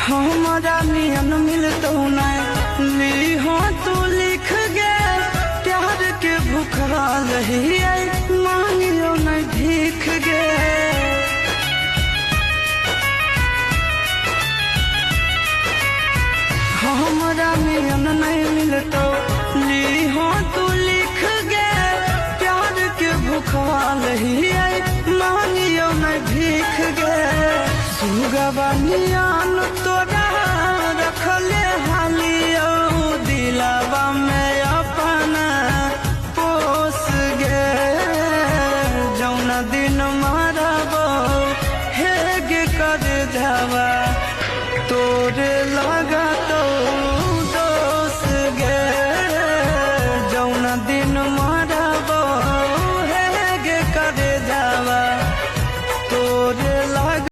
हमारा नियन मिलतो नहीं ली हो तू लिख गे प्यार के भूखा रही मांगियो नहीं भीख गे। हमारा नियन नहीं मिलतो ली हो तू लिख गे प्यार के भूखा रही मांगियो नहीं भीख गे। सुगबनियान तोरा रखले हालियो दिलावा में अपना पोस गे। जौन दिन मारबो हेगे कर जावा तोरे लगा